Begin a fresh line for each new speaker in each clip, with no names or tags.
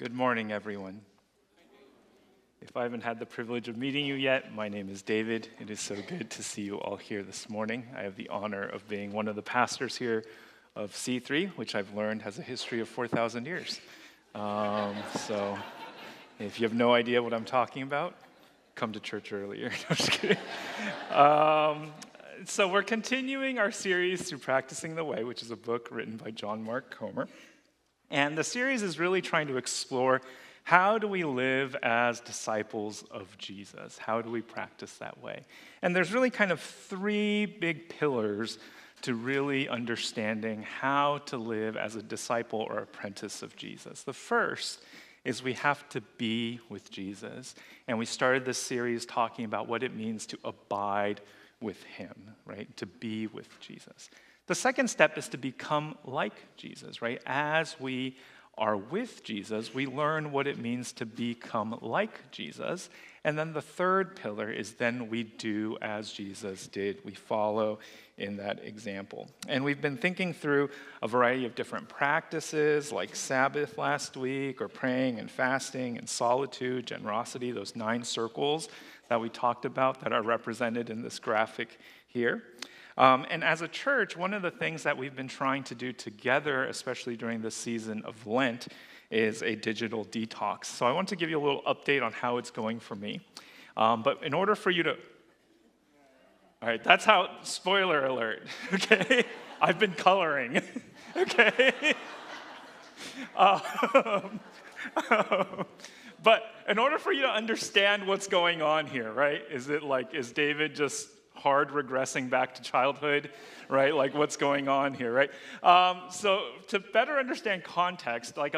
Good morning, everyone. If I haven't had the privilege of meeting you yet, my name is David. It is so good to see you all here this morning. I have the honor of being one of the pastors here of C3, which I've learned has a history of 4,000 years. So if you have no idea what I'm talking about, come to church earlier. No, I'm just kidding. So we're continuing our series through Practicing the Way, which is a book written by John Mark Comer. And the series is really trying to explore how do we live as disciples of Jesus? How do we practice that way? And there's really kind of three big pillars to really understanding how to live as a disciple or apprentice of Jesus. The first is we have to be with Jesus. And we started this series talking about what it means to abide with him, right? To be with Jesus. The second step is to become like Jesus, right? As we are with Jesus, we learn what it means to become like Jesus. And then the third pillar is then we do as Jesus did. We follow in that example. And we've been thinking through a variety of different practices like Sabbath last week, or praying and fasting and solitude, generosity, those 9 circles that we talked about that are represented in this graphic here. And as a church, one of the things that we've been trying to do together, especially during this season of Lent, is a digital detox. So I want to give you a little update on how it's going for me. But in order for you to... All right, that's how... Spoiler alert, okay? I've been coloring, okay? But in order for you to understand what's going on here, right? Is David just hard regressing back to childhood, right? Like what's going on here, right? So to better understand context, like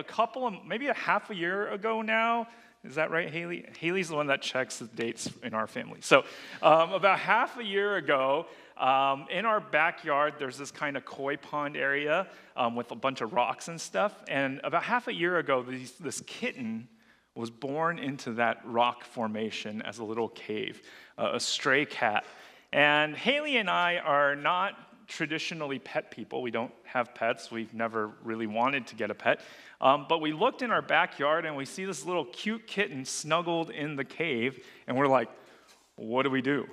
maybe a half a year ago now, is that right, Haley? Haley's the one that checks the dates in our family. So about half a year ago, in our backyard, there's this kind of koi pond area with a bunch of rocks and stuff. And about half a year ago, this kitten was born into that rock formation as a little cave, a stray cat. And Haley and I are not traditionally pet people. We don't have pets. We've never really wanted to get a pet. But we looked in our backyard and we see this little cute kitten snuggled in the cave. And we're like, what do we do?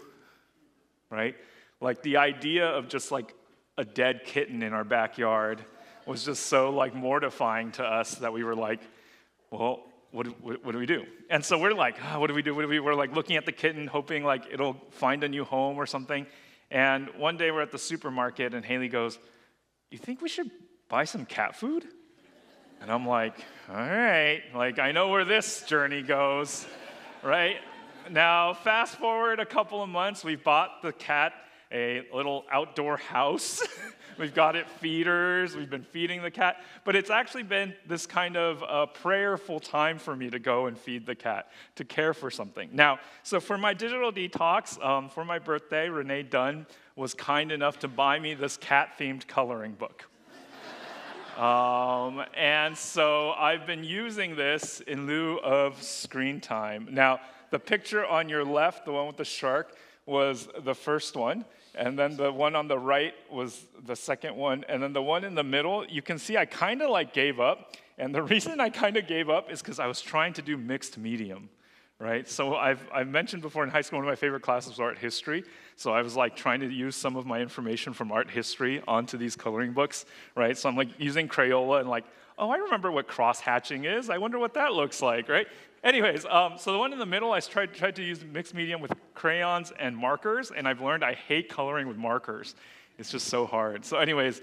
Right? Like the idea of just like a dead kitten in our backyard was just so like mortifying to us that we were like, well, what do we do? And so we're like, what do we do? We're like looking at the kitten, hoping like it'll find a new home or something. And one day we're at the supermarket and Haley goes, you think we should buy some cat food? And I'm like, all right, like I know where this journey goes, right? Now, fast forward a couple of months, we've bought the cat a little outdoor house. We've got it feeders. We've been feeding the cat. But it's actually been this kind of prayerful time for me to go and feed the cat, to care for something. Now, so for my digital detox, for my birthday, Renee Dunn was kind enough to buy me this cat-themed coloring book. And so I've been using this in lieu of screen time. Now, the picture on your left, the one with the shark, was the first one. And then the one on the right was the second one. And then the one in the middle, you can see I kind of like gave up. And the reason I kind of gave up is because I was trying to do mixed medium, right? So I've mentioned before in high school, one of my favorite classes was art history. So I was like trying to use some of my information from art history onto these coloring books, right? So I'm like using Crayola and like, oh, I remember what cross-hatching is. I wonder what that looks like, right? Anyways, so the one in the middle, I tried to use mixed medium with crayons and markers, and I've learned I hate coloring with markers. It's just so hard. So anyways,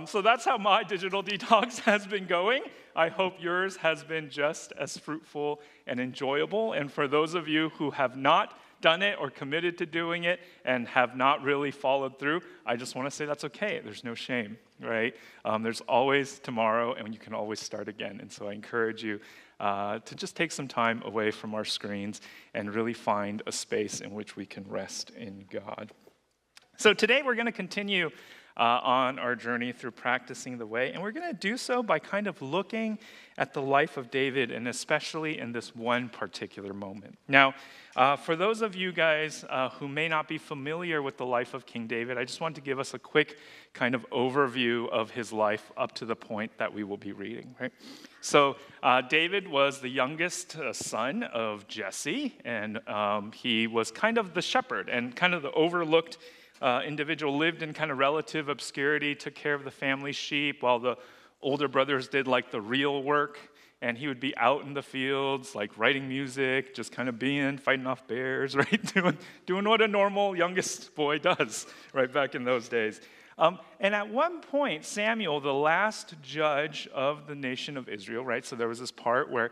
so that's how my digital detox has been going. I hope yours has been just as fruitful and enjoyable. And for those of you who have not done it or committed to doing it and have not really followed through, I just want to say that's okay. There's no shame, right? There's always tomorrow, and you can always start again. And so I encourage you to just take some time away from our screens and really find a space in which we can rest in God. So today we're going to continue on our journey through practicing the way. And we're going to do so by kind of looking at the life of David, and especially in this one particular moment. Now, for those of you guys who may not be familiar with the life of King David, I just want to give us a quick kind of overview of his life up to the point that we will be reading, right? So David was the youngest son of Jesse, and he was kind of the shepherd and kind of the overlooked individual, lived in kind of relative obscurity, took care of the family sheep while the older brothers did like the real work, and he would be out in the fields, like writing music, just kind of fighting off bears, right? doing what a normal youngest boy does, right, back in those days. And at one point, Samuel, the last judge of the nation of Israel, right? So there was this part where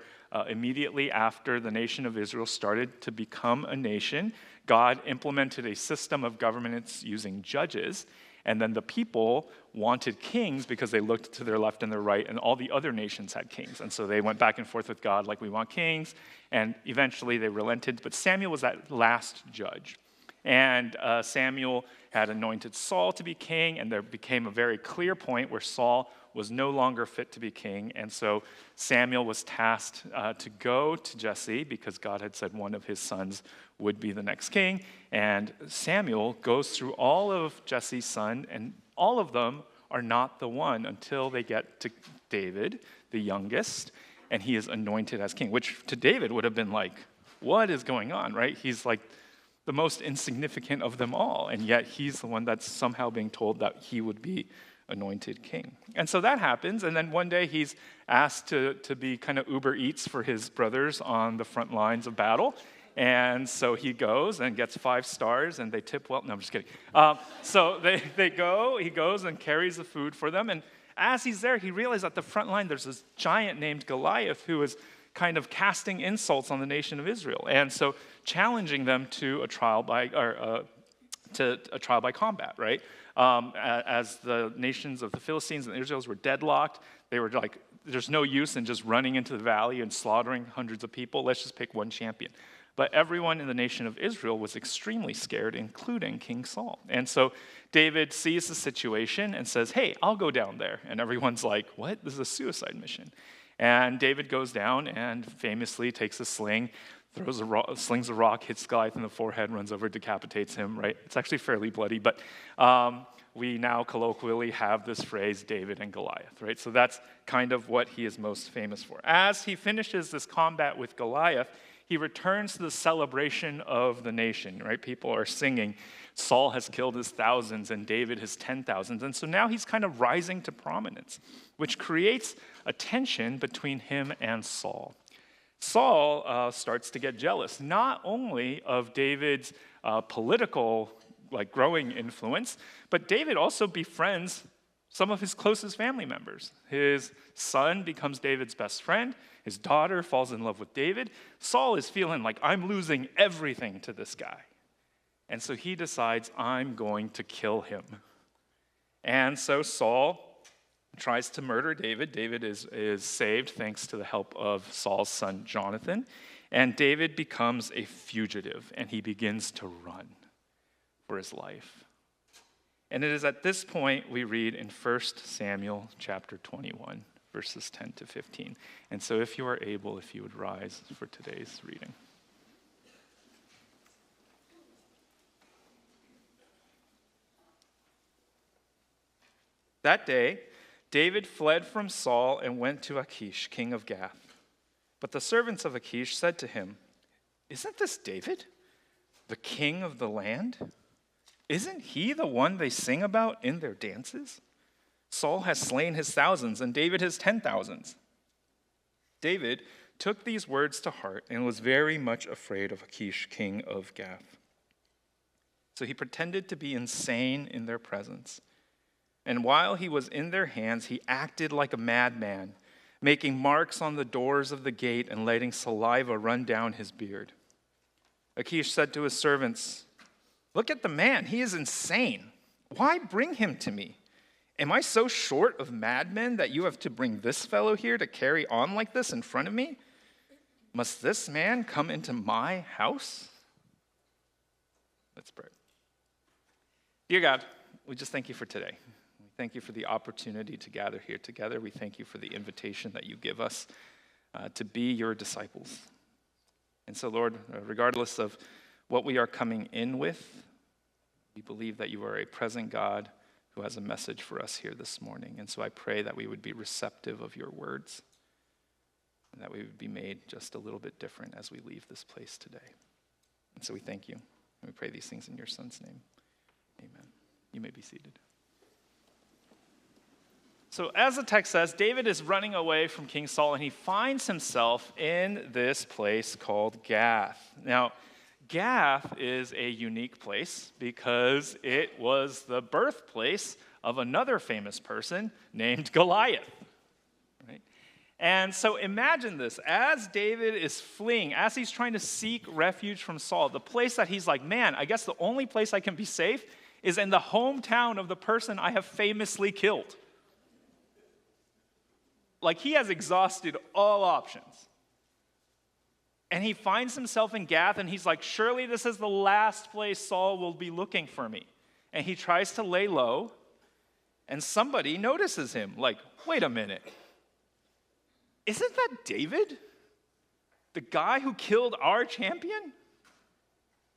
immediately after the nation of Israel started to become a nation, God implemented a system of governance using judges. And then the people wanted kings because they looked to their left and their right, and all the other nations had kings. And so they went back and forth with God, like, we want kings. And eventually they relented. But Samuel was that last judge. And Samuel had anointed Saul to be king, and there became a very clear point where Saul was no longer fit to be king. And so Samuel was tasked to go to Jesse because God had said one of his sons would be the next king. And Samuel goes through all of Jesse's sons, and all of them are not the one until they get to David, the youngest, and he is anointed as king, which to David would have been like, what is going on, right? He's like the most insignificant of them all, and yet he's the one that's somehow being told that he would be anointed king. And so that happens, and then one day he's asked to be kind of Uber Eats for his brothers on the front lines of battle. And so he goes and gets 5 stars, and they tip well. No, I'm just kidding. So he goes and carries the food for them. And as he's there, he realizes at the front line there's this giant named Goliath who is kind of casting insults on the nation of Israel, and so challenging them to a trial by combat, right? As the nations of the Philistines and the Israelites were deadlocked, they were like, there's no use in just running into the valley and slaughtering hundreds of people. Let's just pick one champion. But everyone in the nation of Israel was extremely scared, including King Saul. And so David sees the situation and says, hey, I'll go down there. And everyone's like, what? This is a suicide mission. And David goes down and famously takes a sling, slings a rock, hits Goliath in the forehead, runs over, decapitates him, right? It's actually fairly bloody, but we now colloquially have this phrase, David and Goliath, right? So that's kind of what he is most famous for. As he finishes this combat with Goliath, he returns to the celebration of the nation, right? People are singing, Saul has killed his thousands and David his 10,000s. And so now he's kind of rising to prominence, which creates a tension between him and Saul. Saul starts to get jealous, not only of David's political, growing influence, but David also befriends some of his closest family members. His son becomes David's best friend. His daughter falls in love with David. Saul is feeling like, I'm losing everything to this guy. And so he decides, I'm going to kill him. And so Saul tries to murder David. David is saved thanks to the help of Saul's son, Jonathan. And David becomes a fugitive, and he begins to run for his life. And it is at this point we read in 1 Samuel chapter 21, verses 10 to 15. And so if you are able, if you would rise for today's reading. That day, David fled from Saul and went to Achish, king of Gath. But the servants of Achish said to him, isn't this David, the king of the land? Isn't he the one they sing about in their dances? Saul has slain his thousands and David his 10,000s. David took these words to heart and was very much afraid of Achish, king of Gath. So he pretended to be insane in their presence. And while he was in their hands, he acted like a madman, making marks on the doors of the gate and letting saliva run down his beard. Achish said to his servants, look at the man, he is insane. Why bring him to me? Am I so short of madmen that you have to bring this fellow here to carry on like this in front of me? Must this man come into my house? Let's pray. Dear God, we just thank you for today. We thank you for the opportunity to gather here together. We thank you for the invitation that you give us to be your disciples. And so, Lord, regardless of what we are coming in with, we believe that you are a present God who has a message for us here this morning. And so I pray that we would be receptive of your words and that we would be made just a little bit different as we leave this place today. And so we thank you, and we pray these things in your Son's name. Amen. You may be seated. So as the text says, David is running away from King Saul, and he finds himself in this place called Gath. Now, Gath is a unique place because it was the birthplace of another famous person named Goliath. Right? And so imagine this. As David is fleeing, as he's trying to seek refuge from Saul, the place that he's like, man, I guess the only place I can be safe is in the hometown of the person I have famously killed. Like, he has exhausted all options. And he finds himself in Gath, and he's like, surely this is the last place Saul will be looking for me. And he tries to lay low, and somebody notices him. Like, wait a minute. Isn't that David? The guy who killed our champion?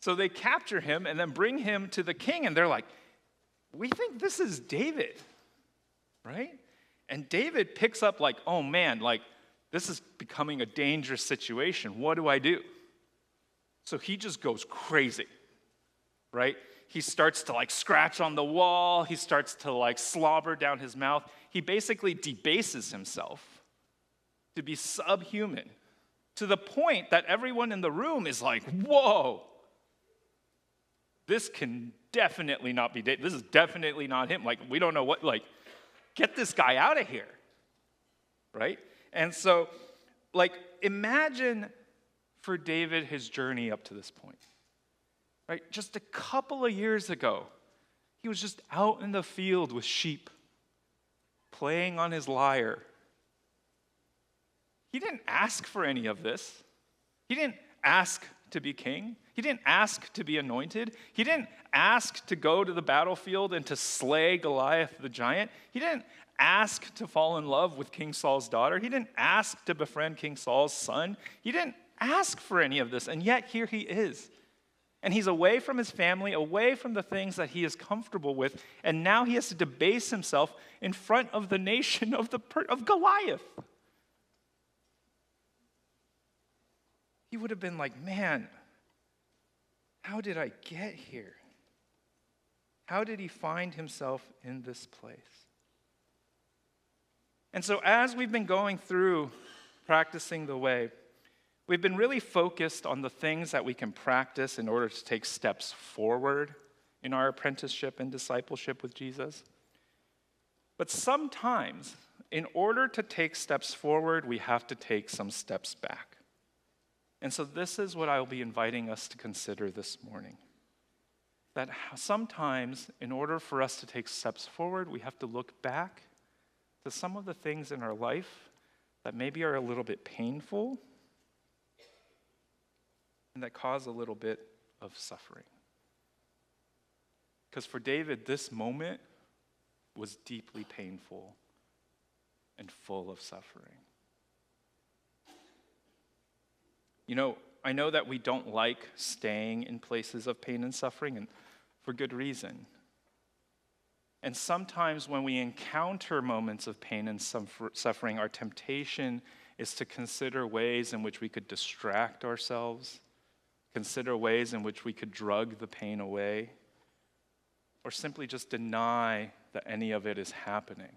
So they capture him and then bring him to the king, and they're like, we think this is David, right? And David picks up like, oh man, like, this is becoming a dangerous situation. What do I do? So he just goes crazy, right? He starts to like scratch on the wall. He starts to like slobber down his mouth. He basically debases himself to be subhuman to the point that everyone in the room is like, whoa, this can definitely not be David. This is definitely not him. Like, we don't know what, like, get this guy out of here, right? And so, like, imagine for David his journey up to this point, right? Just a couple of years ago, he was just out in the field with sheep, playing on his lyre. He didn't ask for any of this. He didn't ask to be king. He didn't ask to be anointed. He didn't ask to go to the battlefield and to slay Goliath the giant. He didn't ask to fall in love with King Saul's daughter. He didn't ask to befriend King Saul's son. He didn't ask for any of this, and yet here he is. And he's away from his family, away from the things that he is comfortable with, and now he has to debase himself in front of the nation of Goliath. He would have been like, man, how did I get here? How did he find himself in this place? And so as we've been going through practicing the way, we've been really focused on the things that we can practice in order to take steps forward in our apprenticeship and discipleship with Jesus. But sometimes, in order to take steps forward, we have to take some steps back. And so this is what I will be inviting us to consider this morning. That sometimes, in order for us to take steps forward, we have to look back to some of the things in our life that maybe are a little bit painful and that cause a little bit of suffering. Because for David, this moment was deeply painful and full of suffering. You know, I know that we don't like staying in places of pain and suffering, and for good reason. And sometimes when we encounter moments of pain and suffering, our temptation is to consider ways in which we could distract ourselves, consider ways in which we could drug the pain away, or simply just deny that any of it is happening.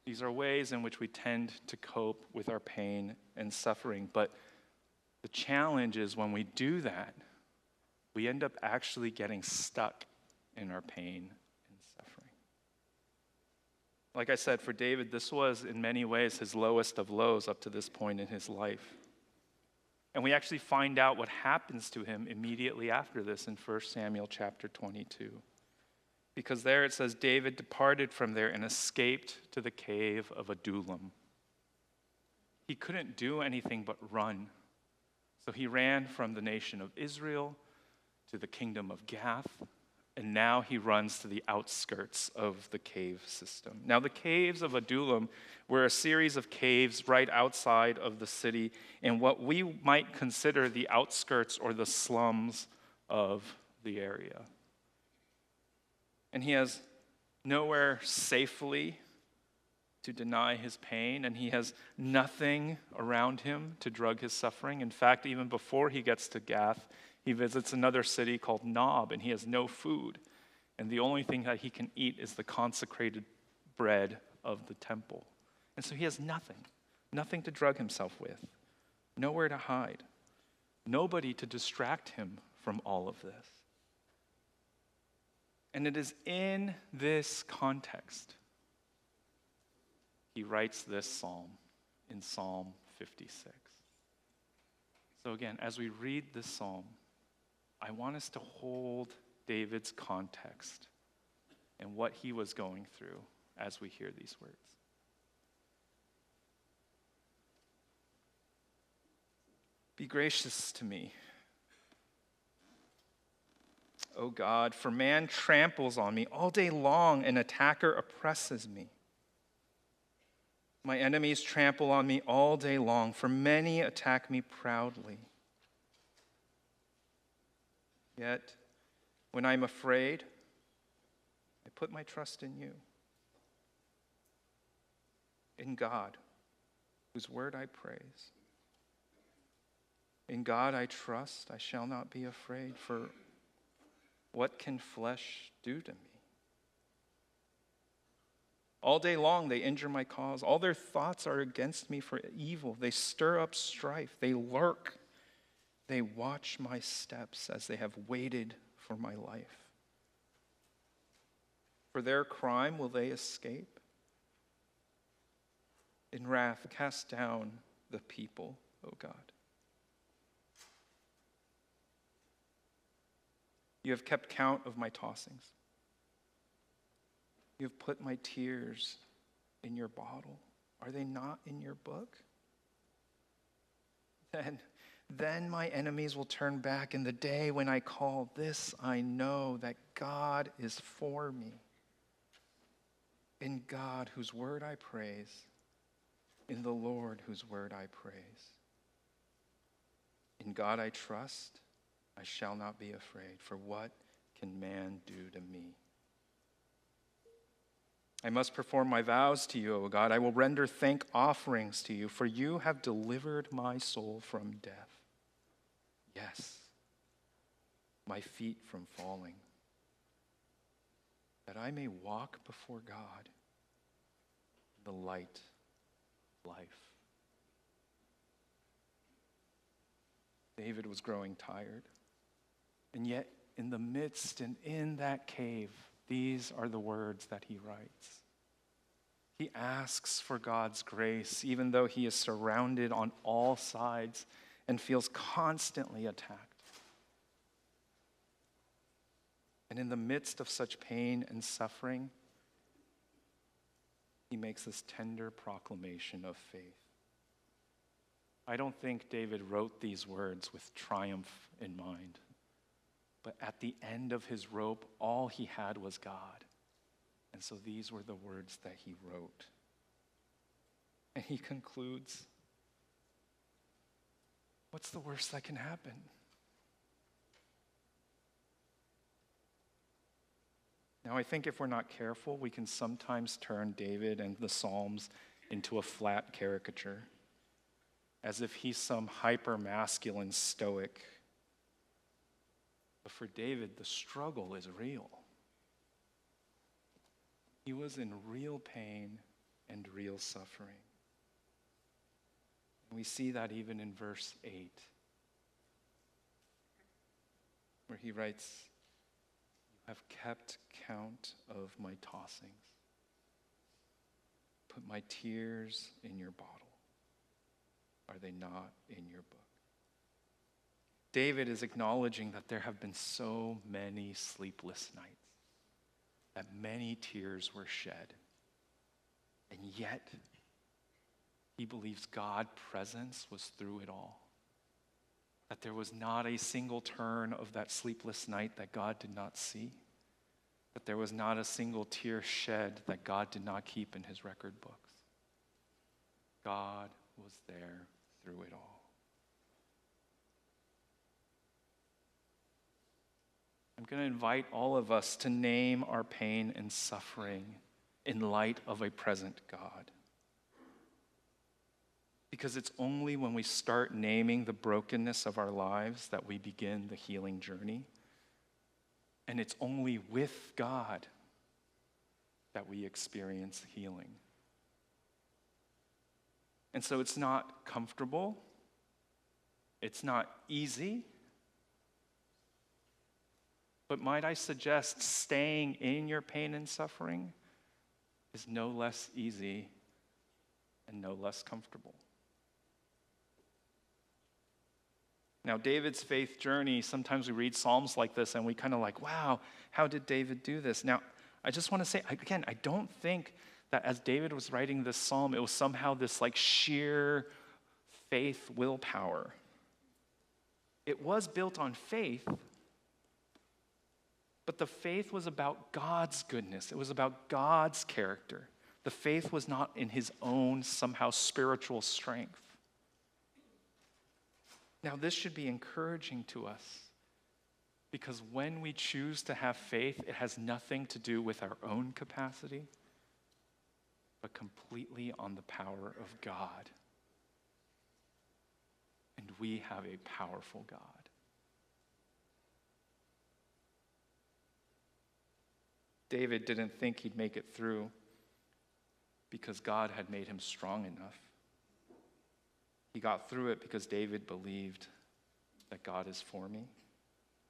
These are ways in which we tend to cope with our pain and suffering, but the challenge is when we do that, we end up actually getting stuck in our pain and suffering. Like I said, for David, this was in many ways his lowest of lows up to this point in his life. And we actually find out what happens to him immediately after this in 1 Samuel chapter 22. Because there it says, David departed from there and escaped to the cave of Adullam. He couldn't do anything but run. So he ran from the nation of Israel to the kingdom of Gath, And now he runs to the outskirts of the cave system. Now, the caves of Adullam were a series of caves right outside of the city in what we might consider the outskirts or the slums of the area. And he has nowhere safely to deny his pain, and he has nothing around him to drug his suffering. In fact, even before he gets to Gath, he visits another city called Nob, and he has no food. And the only thing that he can eat is the consecrated bread of the temple. And so he has nothing to drug himself with, nowhere to hide, nobody to distract him from all of this. And it is in this context he writes this psalm in Psalm 56. So again, as we read this psalm, I want us to hold David's context and what he was going through as we hear these words. Be gracious to me, O God, for man tramples on me all day long, an attacker oppresses me. My enemies trample on me all day long, for many attack me proudly. Yet, when I'm afraid, I put my trust in you, in God, whose word I praise. In God I trust, I shall not be afraid, for what can flesh do to me? All day long they injure my cause. All their thoughts are against me for evil. They stir up strife. They lurk. They watch my steps as they have waited for my life. For their crime will they escape? In wrath, cast down the people, O God. You have kept count of my tossings. You have put my tears in your bottle. Are they not in your book? Then my enemies will turn back in the day when I call. This I know, that God is for me. In God, whose word I praise. In the Lord, whose word I praise. In God I trust. I shall not be afraid, for what can man do to me? I must perform my vows to you, O God. I will render thank offerings to you, for you have delivered my soul from death. Yes, my feet from falling, that I may walk before God in the light of life. David was growing tired. And yet, in the midst and in that cave, these are the words that he writes. He asks for God's grace, even though he is surrounded on all sides and feels constantly attacked. And in the midst of such pain and suffering, he makes this tender proclamation of faith. I don't think David wrote these words with triumph in mind. But at the end of his rope, all he had was God. And so these were the words that he wrote. And he concludes, what's the worst that can happen? Now, I think if we're not careful, we can sometimes turn David and the Psalms into a flat caricature, as if he's some hyper-masculine stoic. But for David, the struggle is real. He was in real pain and real suffering. And we see that even in verse 8, where he writes, "You have kept count of my tossings. Put my tears in your bottle. Are they not in your book?" David is acknowledging that there have been so many sleepless nights, that many tears were shed. And yet, he believes God's presence was through it all. That there was not a single turn of that sleepless night that God did not see. that there was not a single tear shed that God did not keep in his record books. God was there through it all. I'm going to invite all of us to name our pain and suffering in light of a present God. Because it's only when we start naming the brokenness of our lives that we begin the healing journey. And it's only with God that we experience healing. And so it's not comfortable. It's not easy. But might I suggest staying in your pain and suffering is no less easy and no less comfortable. Now, David's faith journey, sometimes we read Psalms like this and we kind of like, wow, how did David do this? Now, I just want to say, again, I don't think that as David was writing this psalm, it was somehow this like sheer faith willpower. It was built on faith, but the faith was about God's goodness. It was about God's character. The faith was not in his own somehow spiritual strength. Now, this should be encouraging to us because when we choose to have faith, it has nothing to do with our own capacity, but completely on the power of God. And we have a powerful God. David didn't think he'd make it through because God had made him strong enough. He got through it because David believed that God is for me,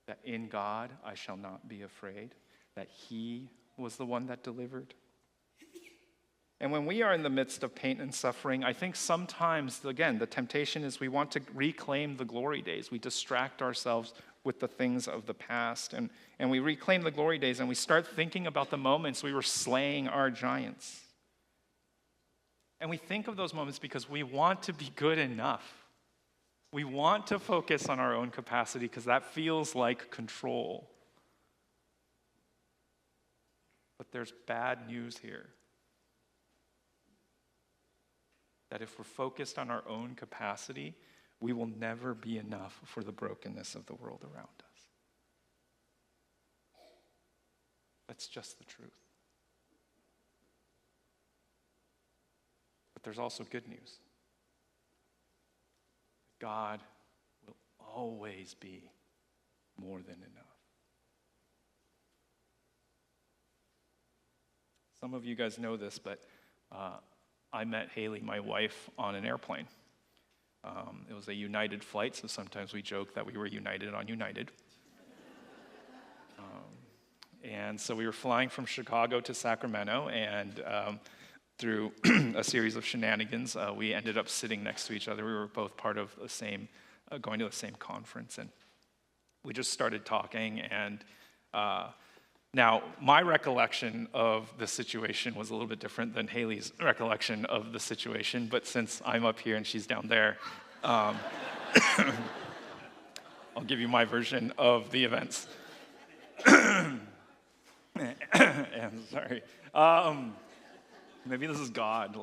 that in God I shall not be afraid, that he was the one that delivered. And when we are in the midst of pain and suffering, I think sometimes, again, the temptation is we want to reclaim the glory days. We distract ourselves with the things of the past, and we reclaim the glory days, and we start thinking about the moments we were slaying our giants. And we think of those moments because we want to be good enough. We want to focus on our own capacity because that feels like control. But there's bad news here. That if we're focused on our own capacity, we will never be enough for the brokenness of the world around us. That's just the truth. But there's also good news. God will always be more than enough. Some of you guys know this, but I met Haley, my wife, on an airplane. It was a United flight, so sometimes we joke that we were united on United. And so we were flying from Chicago to Sacramento, and through a series of shenanigans, we ended up sitting next to each other. We were both part of the same, going to the same conference, and we just started talking, and now, my recollection of the situation was a little bit different than Haley's recollection of the situation, but since I'm up here and she's down there, I'll give you my version of the events. And sorry. Maybe this is God,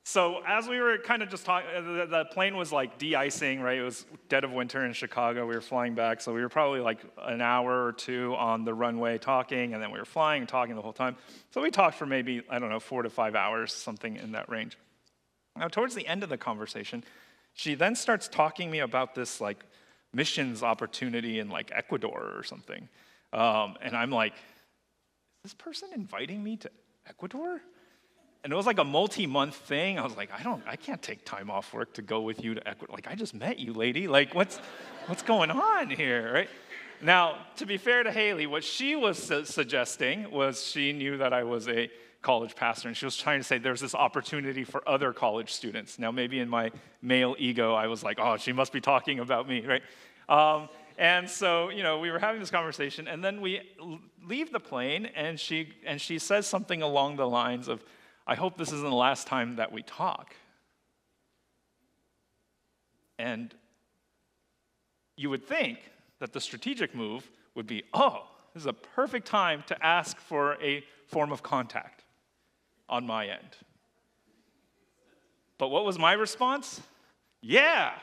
So as we were kind of just talking, the plane was like de-icing, right? It was dead of winter in Chicago. We were flying back, so we were probably like an hour or two on the runway talking, and then we were flying and talking the whole time. So we talked for maybe, 4 to 5 hours, something in that range. Now, towards the end of the conversation, she then starts talking to me about this like missions opportunity in like Ecuador or something. And I'm like, is this person inviting me to Ecuador? And it was like a multi-month thing. I was like, I can't take time off work to go with you to Ecuador. Like, I just met you, lady. Like, what's going on here, right? Now, to be fair to Haley, what she was suggesting was she knew that I was a college pastor, and she was trying to say there's this opportunity for other college students. Now, maybe in my male ego, I was like, oh, she must be talking about me, right? And so, we were having this conversation, and then we leave the plane, and she says something along the lines of, I hope this isn't the last time that we talk. And you would think that the strategic move would be, oh, this is a perfect time to ask for a form of contact on my end. But what was my response? Yeah.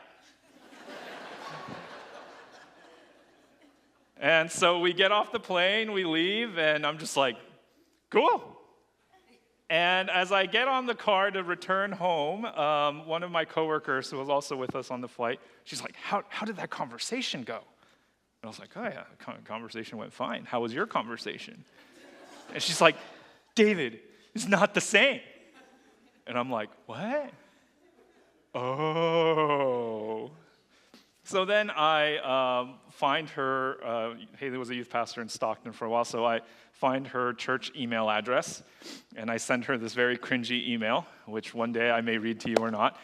And so we get off the plane, we leave, and I'm just like, cool. And as I get on the car to return home, one of my coworkers who was also with us on the flight, she's like, how did that conversation go? And I was like, oh yeah, the conversation went fine. How was your conversation? And she's like, David, it's not the same. And I'm like, what? Oh. So then I find her, Haley was a youth pastor in Stockton for a while, so I find her church email address, and I send her this very cringy email, which one day I may read to you or not.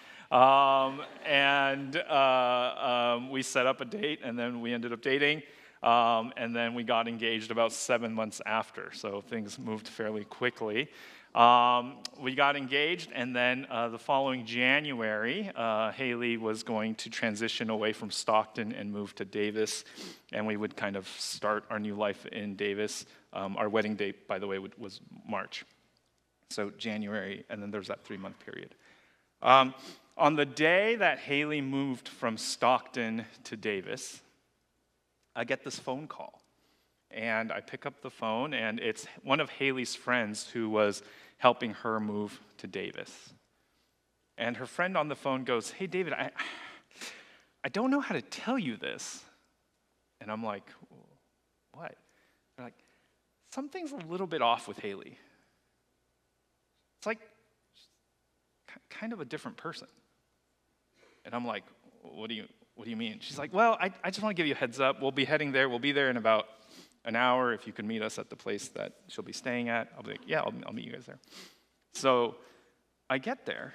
We set up a date, and then we ended up dating, and then we got engaged about 7 months after, so things moved fairly quickly. We got engaged, and then the following January, Haley was going to transition away from Stockton and move to Davis, and we would kind of start our new life in Davis. Our wedding date, by the way, was March. So January, and then there's that 3-month period. On the day that Haley moved from Stockton to Davis, I get this phone call. And I pick up the phone, and it's one of Haley's friends who was helping her move to Davis. And her friend on the phone goes, hey, David, I don't know how to tell you this. And I'm like, what? They're like, something's a little bit off with Haley. It's like kind of a different person. And I'm like, what do you mean? She's like, well, I just want to give you a heads up. We'll be heading there. We'll be there in about an hour. If you could meet us at the place that she'll be staying at. I'll be like, yeah, I'll meet you guys there. So I get there,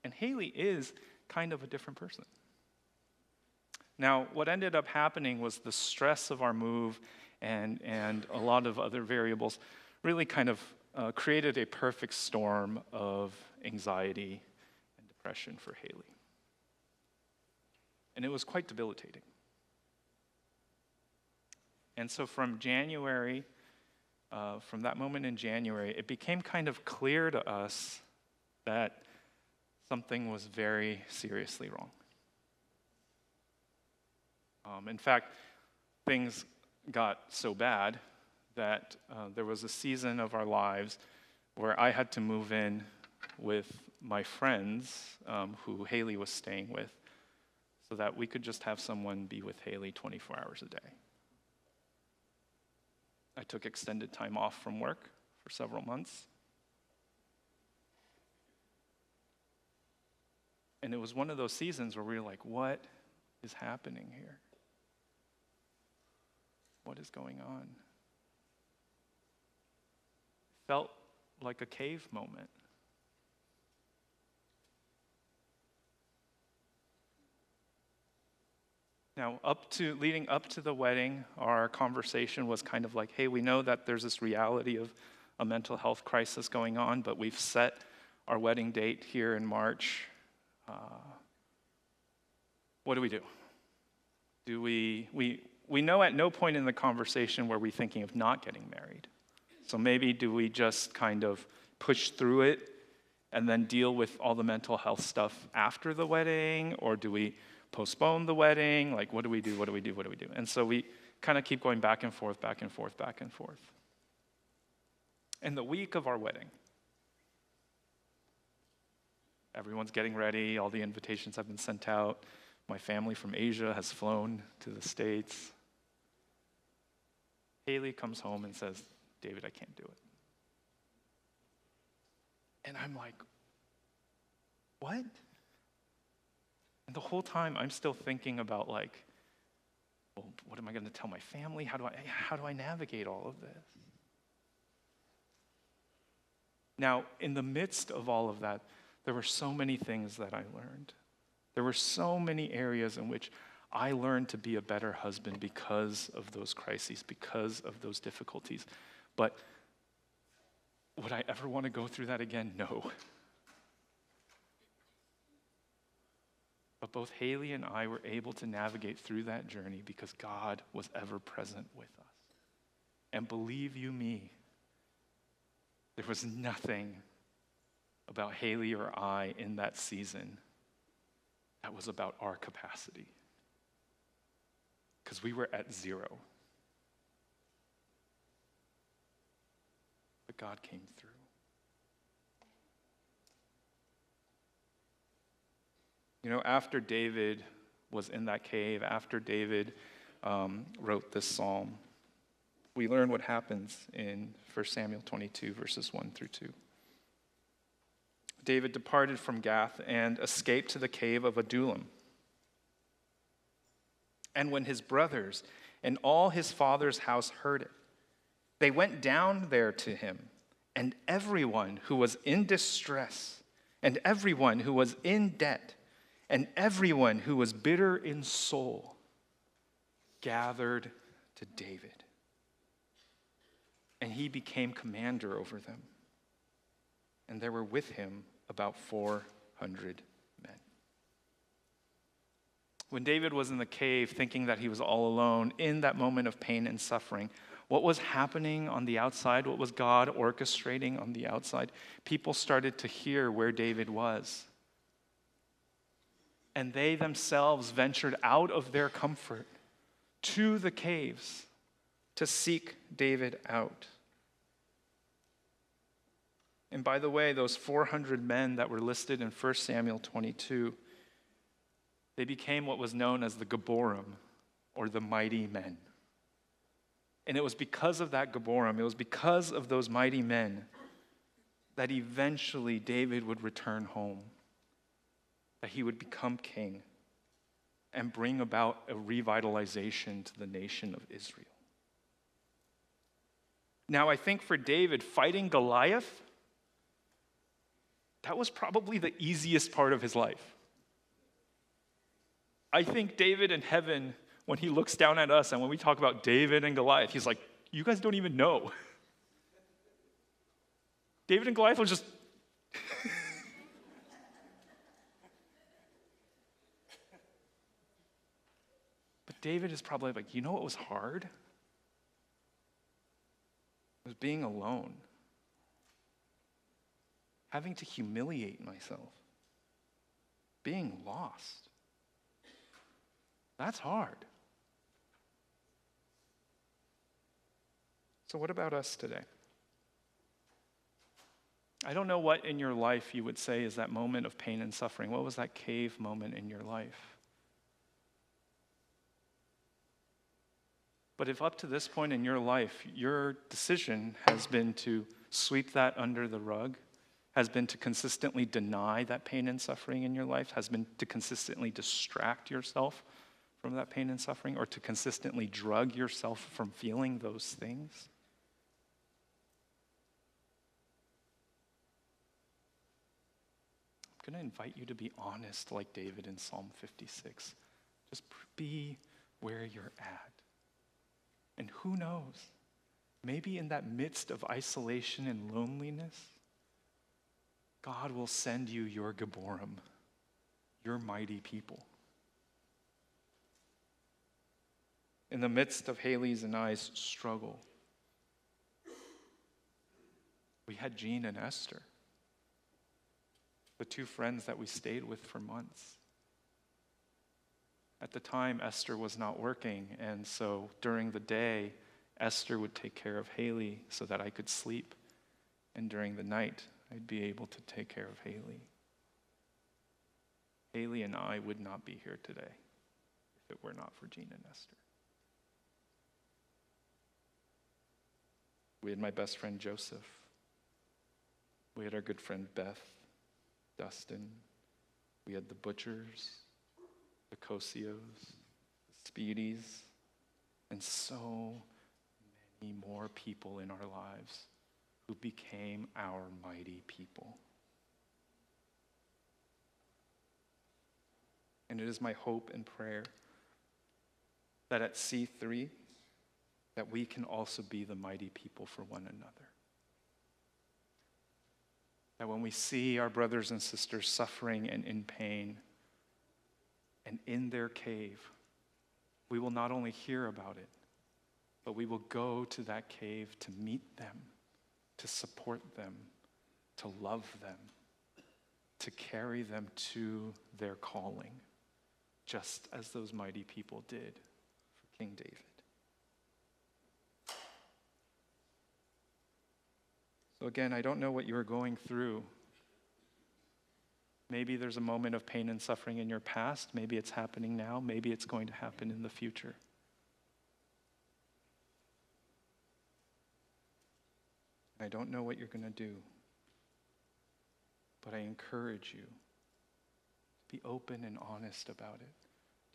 and Haley is kind of a different person. Now, what ended up happening was the stress of our move and a lot of other variables really kind of created a perfect storm of anxiety and depression for Haley. And it was quite debilitating. And so from January, from that moment in January, it became kind of clear to us that something was very seriously wrong. In fact, things got so bad that there was a season of our lives where I had to move in with my friends who Haley was staying with so that we could just have someone be with Haley 24 hours a day. I took extended time off from work for several months. And it was one of those seasons where we were like, what is happening here? What is going on? Felt like a cave moment. Now, leading up to the wedding, our conversation was kind of like, hey, we know that there's this reality of a mental health crisis going on, but we've set our wedding date here in March. What do? We know at no point in the conversation were we thinking of not getting married. So maybe do we just kind of push through it and then deal with all the mental health stuff after the wedding, or do we postpone the wedding? Like, what do we do? And so we kind of keep going back and forth. And the week of our wedding, everyone's getting ready. All the invitations have been sent out. My family from Asia has flown to the States. Haley comes home and says, David, I can't do it. And I'm like, what? And the whole time I'm still thinking about like, well, what am I going to tell my family? How do I navigate all of this? Now, in the midst of all of that, there were so many things that I learned. There were so many areas in which I learned to be a better husband because of those crises, because of those difficulties. But would I ever want to go through that again? No. But both Haley and I were able to navigate through that journey because God was ever present with us. And believe you me, there was nothing about Haley or I in that season that was about our capacity. Because we were at zero. But God came through. You know, after David was in that cave, after David wrote this psalm, we learn what happens in 1 Samuel 22, verses 1 through 2. David departed from Gath and escaped to the cave of Adullam. And when his brothers and all his father's house heard it, they went down there to him, and everyone who was in distress, and everyone who was in debt, and everyone who was bitter in soul gathered to David. And he became commander over them. And there were with him about 400 men. When David was in the cave thinking that he was all alone, in that moment of pain and suffering, what was happening on the outside, what was God orchestrating on the outside? People started to hear where David was. And they themselves ventured out of their comfort to the caves to seek David out. And by the way, those 400 men that were listed in 1 Samuel 22, they became what was known as the Gibborim, or the mighty men. And it was because of that Gibborim, it was because of those mighty men that eventually David would return home, that he would become king and bring about a revitalization to the nation of Israel. Now, I think for David, fighting Goliath, that was probably the easiest part of his life. I think David in heaven, when he looks down at us and when we talk about David and Goliath, he's like, you guys don't even know. David and Goliath was just... But David is probably like, you know what was hard? It was being alone. Having to humiliate myself. Being lost. That's hard. So what about us today? I don't know what in your life you would say is that moment of pain and suffering. What was that cave moment in your life? But if up to this point in your life, your decision has been to sweep that under the rug, has been to consistently deny that pain and suffering in your life, has been to consistently distract yourself from that pain and suffering, or to consistently drug yourself from feeling those things, I'm going to invite you to be honest like David in Psalm 56. Just be where you're at. And who knows, maybe in that midst of isolation and loneliness, God will send you your Gibborim, your mighty people. In the midst of Haley's and I's struggle, we had Jean and Esther, the two friends that we stayed with for months. At the time, Esther was not working, and so during the day, Esther would take care of Haley so that I could sleep, and during the night, I'd be able to take care of Haley. Haley and I would not be here today if it were not for Jean and Esther. We had my best friend Joseph. We had our good friend Beth, Dustin. We had the Butchers, the Cosios, the Speedies, and so many more people in our lives who became our mighty people. And it is my hope and prayer that at C3, that we can also be the mighty people for one another. That when we see our brothers and sisters suffering and in pain, And in their cave, we will not only hear about it, but we will go to that cave to meet them, to support them, to love them, to carry them to their calling, just as those mighty people did for King David. So again, I don't know what you're going through. Maybe there's a moment of pain and suffering in your past. Maybe it's happening now. Maybe it's going to happen in the future. I don't know what you're going to do, but I encourage you to be open and honest about it,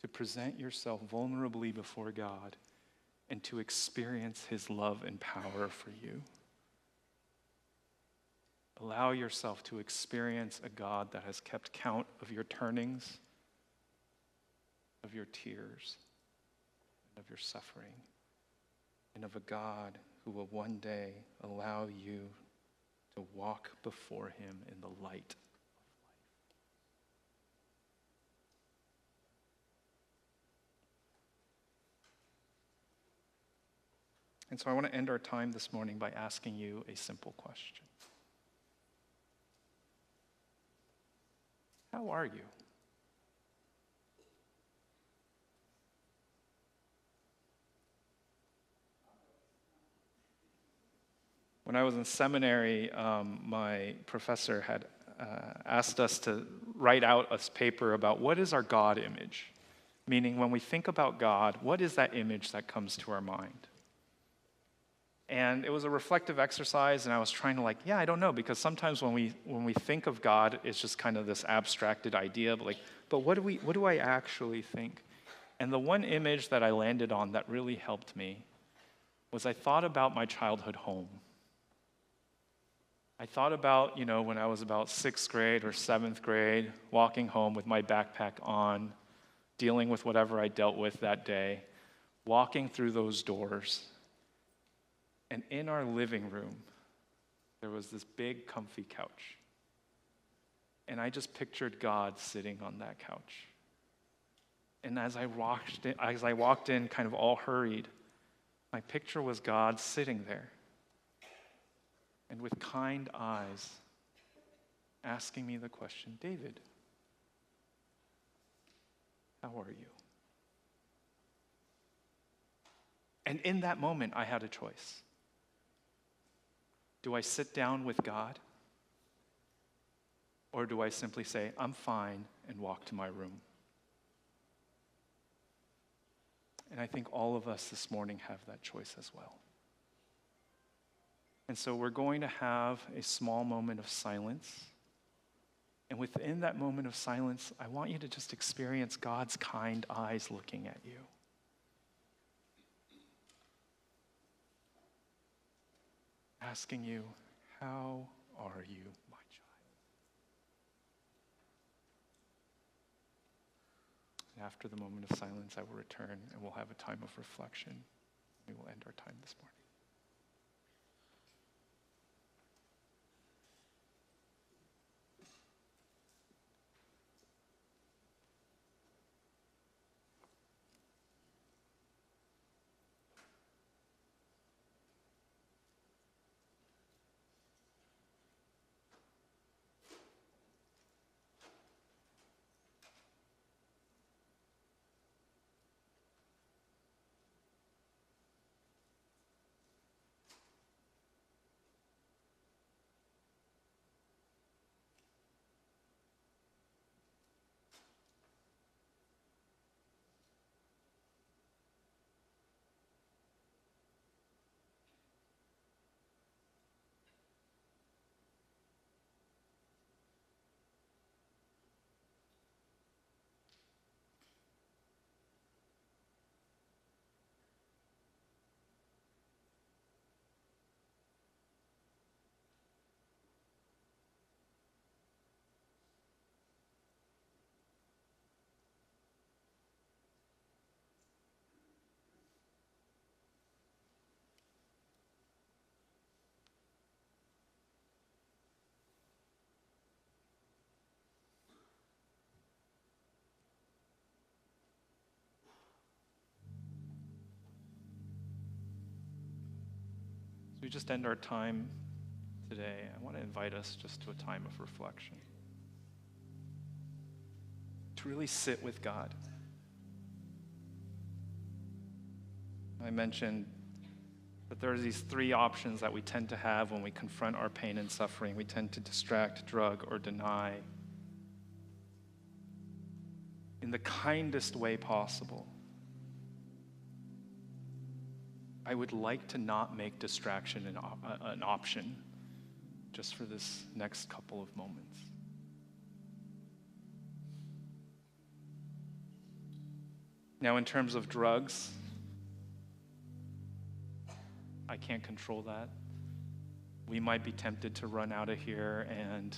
to present yourself vulnerably before God, and to experience his love and power for you. Allow yourself to experience a God that has kept count of your turnings, of your tears, and of your suffering, and of a God who will one day allow you to walk before him in the light of life. And so I want to end our time this morning by asking you a simple question. How are you? When I was in seminary, my professor had asked us to write out a paper about what is our God image? Meaning, when we think about God, what is that image that comes to our mind? And it was a reflective exercise, and I was trying to I don't know, because sometimes when we think of God, it's just kind of this abstracted idea, but what do I actually think? And the one image that I landed on that really helped me was I thought about my childhood home. I thought about, when I was about 6th grade or 7th grade, walking home with my backpack on, dealing with whatever I dealt with that day, walking through those doors. And in our living room, there was this big, comfy couch. And I just pictured God sitting on that couch. And as I walked in kind of all hurried, my picture was God sitting there. And with kind eyes, asking me the question, David, how are you? And in that moment, I had a choice. Do I sit down with God? Or do I simply say, I'm fine, and walk to my room? And I think all of us this morning have that choice as well. And so we're going to have a small moment of silence. And within that moment of silence, I want you to just experience God's kind eyes looking at you. Asking you, how are you, my child? And after the moment of silence, I will return and we'll have a time of reflection. We will end our time this morning. we just end our time today, I want to invite us just to a time of reflection. To really sit with God. I mentioned that there are these three options that we tend to have when we confront our pain and suffering. We tend to distract, drug, or deny in the kindest way possible. I would like to not make distraction an option just for this next couple of moments. Now, in terms of drugs, I can't control that. We might be tempted to run out of here and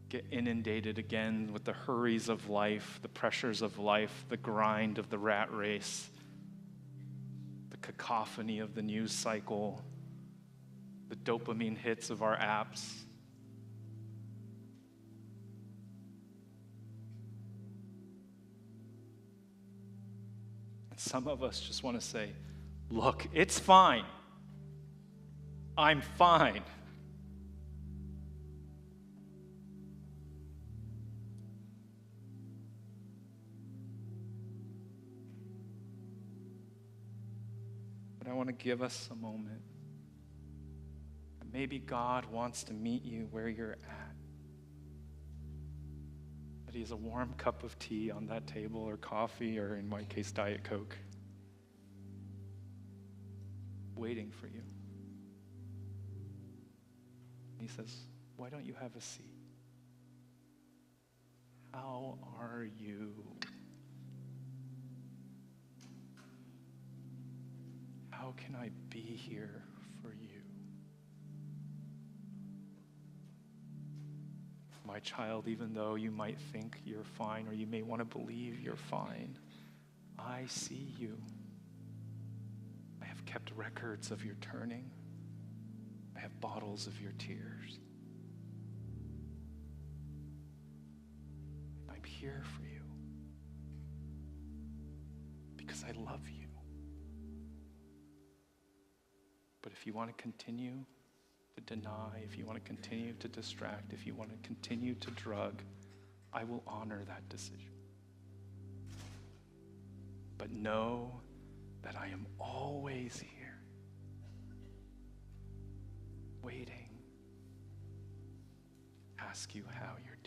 get inundated again with the hurries of life, the pressures of life, the grind of the rat race, the cacophony of the news cycle, the dopamine hits of our apps. And some of us just want to say, look, it's fine. I'm fine. But I want to give us a moment. Maybe God wants to meet you where you're at. That He has a warm cup of tea on that table, or coffee, or in my case, Diet Coke, waiting for you. He says, why don't you have a seat? How are you? How can I be here for you? My child, even though you might think you're fine, or you may want to believe you're fine, I see you. I have kept records of your turning. I have bottles of your tears. I'm here for you because I love you. But if you want to continue to deny, if you want to continue to distract, if you want to continue to drug, I will honor that decision. But know that I am always here, waiting, ask you how you're doing.